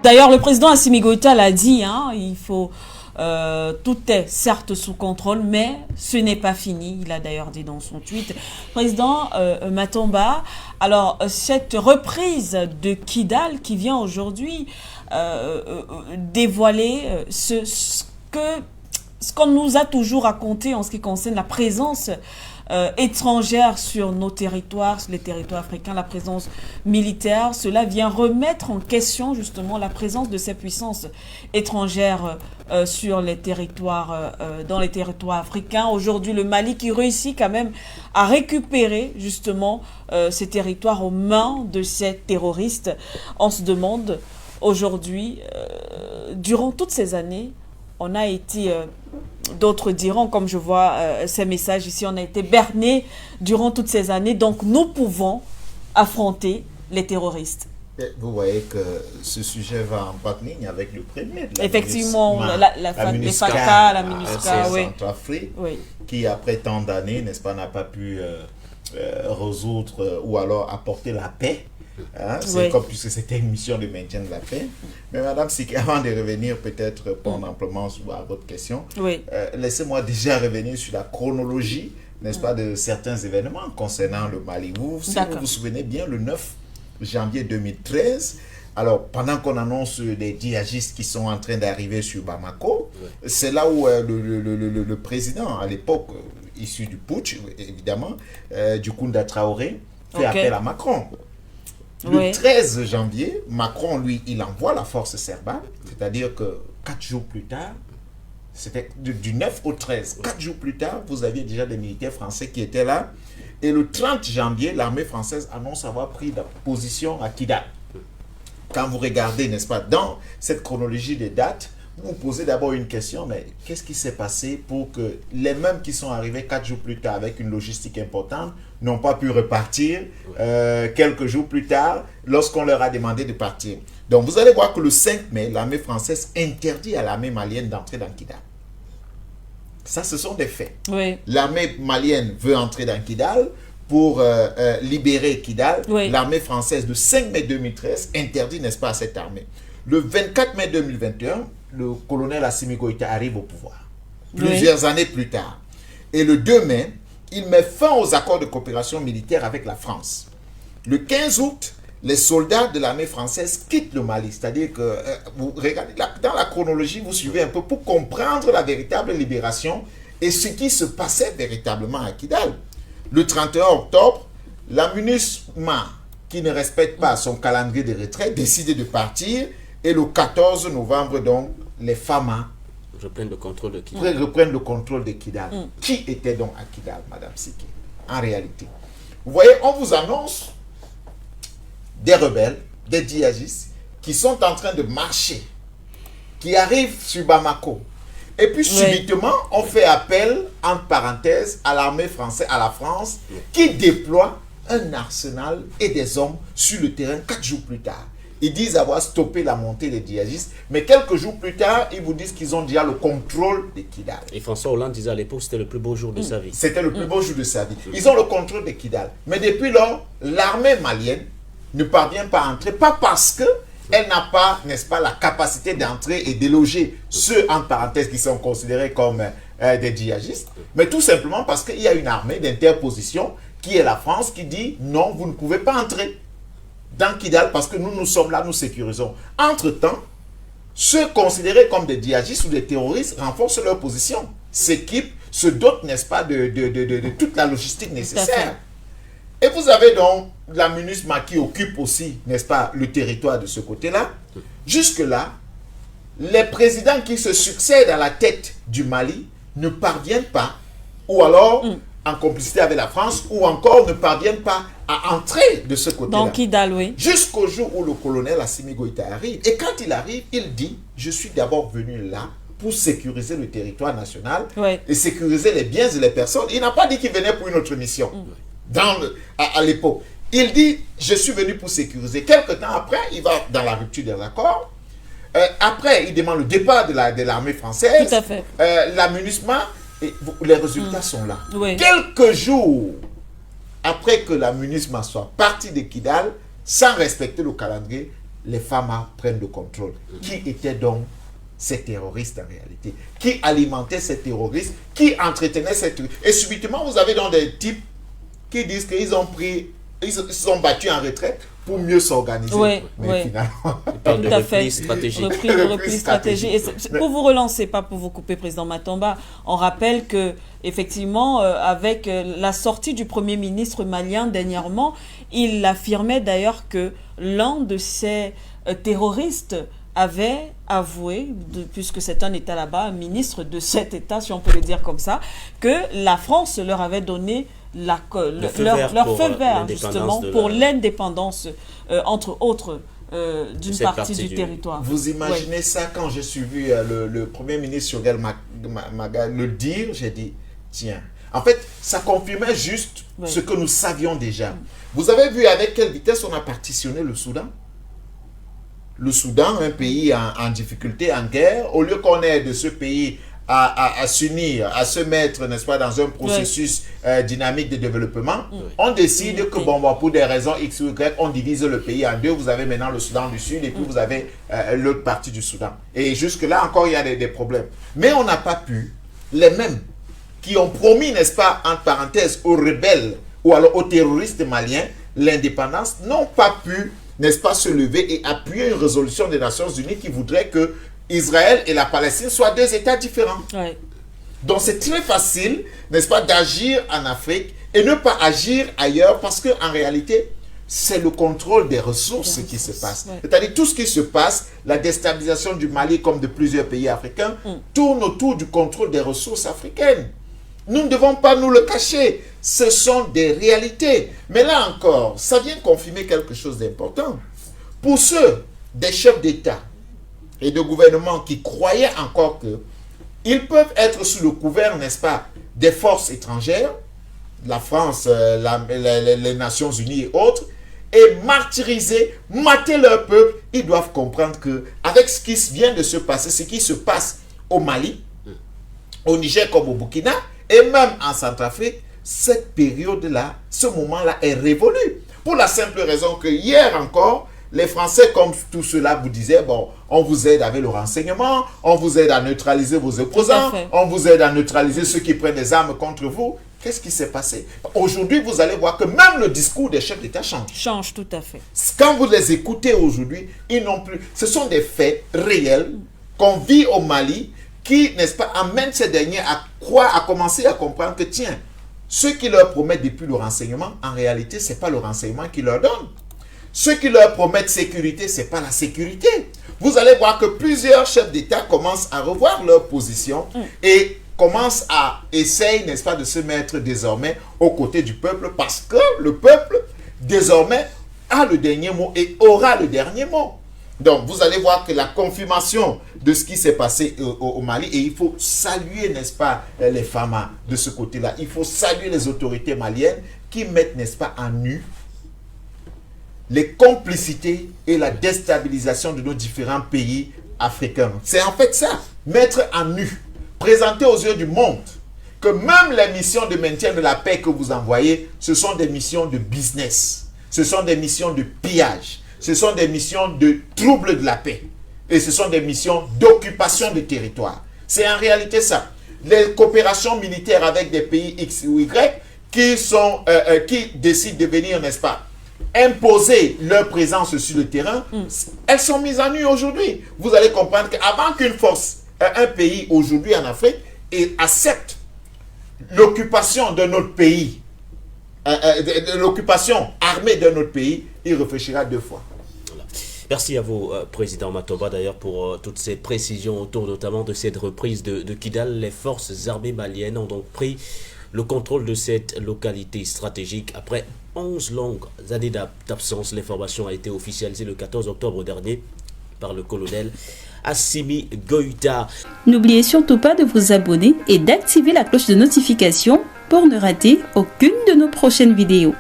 D'ailleurs, le président Assimi Goïta l'a dit, hein, tout est certes sous contrôle, mais ce n'est pas fini. Il a d'ailleurs dit dans son tweet. Président Matomba, alors cette reprise de Kidal qui vient aujourd'hui dévoiler ce qu'on nous a toujours raconté en ce qui concerne la présence étrangère sur nos territoires, sur les territoires africains, la présence militaire, cela vient remettre en question justement la présence de ces puissances étrangères sur les territoires, dans les territoires africains. Aujourd'hui, le Mali qui réussit quand même à récupérer justement ces territoires aux mains de ces terroristes. On se demande aujourd'hui, durant toutes ces années, on a été, d'autres diront, comme je vois ces messages ici, on a été berné durant toutes ces années, donc nous pouvons affronter les terroristes. Vous voyez que ce sujet va en bonne ligne avec le premier. Effectivement, les FACA, la MINUSCA, oui. Centrafrique, oui. Qui après tant d'années, n'est-ce pas, n'a pas pu résoudre ou alors apporter la paix. Hein, c'est oui. Comme puisque c'était une mission de maintien de la paix. Mais Madame Siki, avant de revenir peut-être répondre amplement à votre question, oui. Laissez-moi déjà revenir sur la chronologie, n'est-ce pas, de certains événements concernant le Mali. Si vous vous souvenez bien, le 9 janvier 2013, alors pendant qu'on annonce les djihadistes qui sont en train d'arriver sur Bamako, oui. C'est là où le président à l'époque, issu du putsch évidemment, du Kounda Traoré, fait appel à Macron. Le 13 janvier, Macron, lui, il envoie la force Serba, c'est-à-dire que 4 jours plus tard, c'était du 9 au 13, 4 jours plus tard, vous aviez déjà des militaires français qui étaient là. Et le 30 janvier, l'armée française annonce avoir pris la position à Kidal. Quand vous regardez, n'est-ce pas, dans cette chronologie des dates, vous posez d'abord une question, mais qu'est-ce qui s'est passé pour que les mêmes qui sont arrivés 4 jours plus tard avec une logistique importante n'ont pas pu repartir quelques jours plus tard lorsqu'on leur a demandé de partir. Donc vous allez voir que le 5 mai, l'armée française interdit à l'armée malienne d'entrer dans Kidal. Ça, ce sont des faits. Oui. L'armée malienne veut entrer dans Kidal pour libérer Kidal. Oui. L'armée française, le 5 mai 2013, interdit, n'est-ce pas, à cette armée. Le 24 mai 2021, le colonel Assimi Goïta arrive au pouvoir, plusieurs années plus tard. Et le 2 mai, il met fin aux accords de coopération militaire avec la France. Le 15 août, les soldats de l'armée française quittent le Mali. C'est-à-dire que, vous regardez, dans la chronologie, vous suivez un peu pour comprendre la véritable libération et ce qui se passait véritablement à Kidal. Le 31 octobre, la MINUSMA, qui ne respecte pas son calendrier de retrait, décide de partir. Et le 14 novembre, donc, les FAMA reprennent le contrôle de Kidal. Qui était donc à Kidal, Madame Siki, en réalité? Vous voyez, on vous annonce des rebelles, des djihadistes, qui sont en train de marcher, qui arrivent sur Bamako. Et puis, subitement, on fait appel, entre parenthèses, à l'armée française, à la France, qui déploie un arsenal et des hommes sur le terrain 4 jours plus tard. Ils disent avoir stoppé la montée des djihadistes, mais quelques jours plus tard, ils vous disent qu'ils ont déjà le contrôle de Kidal. Et François Hollande disait à l'époque que c'était le plus beau jour de sa vie. C'était le plus beau jour de sa vie. Ils ont le contrôle de Kidal. Mais depuis lors, l'armée malienne ne parvient pas à entrer, pas parce qu'elle n'a pas, n'est-ce pas, la capacité d'entrer et déloger ceux, en parenthèse, qui sont considérés comme des djihadistes, mais tout simplement parce qu'il y a une armée d'interposition qui est la France qui dit non, vous ne pouvez pas entrer dans Kidal parce que nous sommes là, nous sécurisons. Entre-temps, ceux considérés comme des djihadistes ou des terroristes renforcent leur position, s'équipent, se dotent, n'est-ce pas, de toute la logistique nécessaire. Et vous avez donc la MINUSMA qui occupe aussi, n'est-ce pas, le territoire de ce côté-là. Jusque-là, les présidents qui se succèdent à la tête du Mali ne parviennent pas, ou alors en complicité avec la France, ou encore ne parviennent pas à entrer de ce côté-là. Donc, Kidal, oui. Jusqu'au jour où le colonel Assimi Goïta arrive. Et quand il arrive, il dit, je suis d'abord venu là pour sécuriser le territoire national et sécuriser les biens et les personnes. Il n'a pas dit qu'il venait pour une autre mission. À l'époque. Il dit, je suis venu pour sécuriser. Quelque temps après, il va dans la rupture des accords. Après, il demande le départ de l'armée française. Tout à fait. La MINUSMA, et les résultats sont là. Quelques jours après que la MINUSMA soit partie de Kidal, sans respecter le calendrier, les FAMA prennent le contrôle. Qui étaient donc ces terroristes en réalité? Qui alimentaient ces terroristes? Qui entretenaient ces terroristes? Et subitement, vous avez donc des types qui disent qu'ils ont pris, ils se sont battus en retraite pour mieux s'organiser. Oui, mais finalement... Il parle de repli stratégique. Repli stratégique. Et pour vous relancer, pas pour vous couper, Président Matomba, on rappelle que, effectivement, avec la sortie du Premier ministre malien dernièrement, il affirmait d'ailleurs que l'un de ces terroristes avait avoué, puisque c'est un État là-bas, un ministre de cet État, si on peut le dire comme ça, que la France leur avait donné leur feu vert justement pour l'indépendance, entre autres, d'une partie du territoire. Vous imaginez ça, quand j'ai suivi le Premier ministre Choguel Maga le dire, j'ai dit, tiens, en fait, ça confirmait juste ce que nous savions déjà. Vous avez vu avec quelle vitesse on a partitionné le Soudan? Le Soudan, un pays en difficulté, en guerre, au lieu qu'on ait de ce pays à s'unir, à se mettre, n'est-ce pas, dans un processus dynamique de développement, on décide que, bon, pour des raisons X ou Y, on divise le pays en deux. Vous avez maintenant le Soudan du Sud et puis vous avez l'autre partie du Soudan. Et jusque-là, encore, il y a des problèmes. Mais on n'a pas pu, les mêmes qui ont promis, n'est-ce pas, entre parenthèses, aux rebelles ou alors aux terroristes maliens, l'indépendance, n'ont pas pu, n'est-ce pas, se lever et appuyer une résolution des Nations Unies qui voudrait que Israël et la Palestine soient deux États différents. Donc c'est très facile, n'est-ce pas, d'agir en Afrique et ne pas agir ailleurs parce qu'en réalité, c'est le contrôle des ressources qui se passe. C'est-à-dire tout ce qui se passe, la déstabilisation du Mali comme de plusieurs pays africains, tourne autour du contrôle des ressources africaines. Nous ne devons pas nous le cacher. Ce sont des réalités. Mais là encore, ça vient confirmer quelque chose d'important. Pour ceux des chefs d'État et de gouvernement qui croyaient encore que ils peuvent être sous le couvert, n'est-ce pas, des forces étrangères, la France, les Nations Unies et autres, et martyriser, mater leur peuple, ils doivent comprendre que avec ce qui vient de se passer, ce qui se passe au Mali, au Niger comme au Burkina, et même en Centrafrique, cette période-là, ce moment-là est révolu. Pour la simple raison que hier encore, les Français, comme tout cela vous disait, bon, on vous aide avec le renseignement, on vous aide à neutraliser vos opposants, on vous aide à neutraliser ceux qui prennent des armes contre vous. Qu'est-ce qui s'est passé? Aujourd'hui, vous allez voir que même le discours des chefs d'État change. Change, tout à fait. Quand vous les écoutez aujourd'hui, ils n'ont plus... Ce sont des faits réels qu'on vit au Mali qui, n'est-ce pas, amènent ces derniers à commencer à comprendre que, tiens, ceux qui leur promettent depuis le renseignement, en réalité, ce n'est pas le renseignement qui leur donne. Ceux qui leur promettent sécurité, ce n'est pas la sécurité. Vous allez voir que plusieurs chefs d'État commencent à revoir leur position et commencent à essayer, n'est-ce pas, de se mettre désormais aux côtés du peuple parce que le peuple, désormais, a le dernier mot et aura le dernier mot. Donc, vous allez voir que la confirmation de ce qui s'est passé au Mali, et il faut saluer, n'est-ce pas, les FAMA de ce côté-là. Il faut saluer les autorités maliennes qui mettent, n'est-ce pas, en nu les complicités et la déstabilisation de nos différents pays africains. C'est en fait ça, mettre en nu, présenter aux yeux du monde que même les missions de maintien de la paix que vous envoyez, ce sont des missions de business, ce sont des missions de pillage, ce sont des missions de trouble de la paix et ce sont des missions d'occupation de territoire. C'est en réalité ça. Les coopérations militaires avec des pays X ou Y qui décident de venir, n'est-ce pas, imposer leur présence sur le terrain, elles sont mises en nu aujourd'hui. Vous allez comprendre qu'avant qu'une force, un pays aujourd'hui en Afrique, accepte l'occupation de notre pays, l'occupation armée de notre pays, il réfléchira deux fois. Voilà. Merci à vous, Président Matomba, d'ailleurs, pour toutes ces précisions autour notamment de cette reprise de Kidal. Les forces armées maliennes ont donc pris le contrôle de cette localité stratégique après 11 longues années d'absence. L'information a été officialisée le 14 octobre dernier par le colonel Assimi Goïta. N'oubliez surtout pas de vous abonner et d'activer la cloche de notification pour ne rater aucune de nos prochaines vidéos.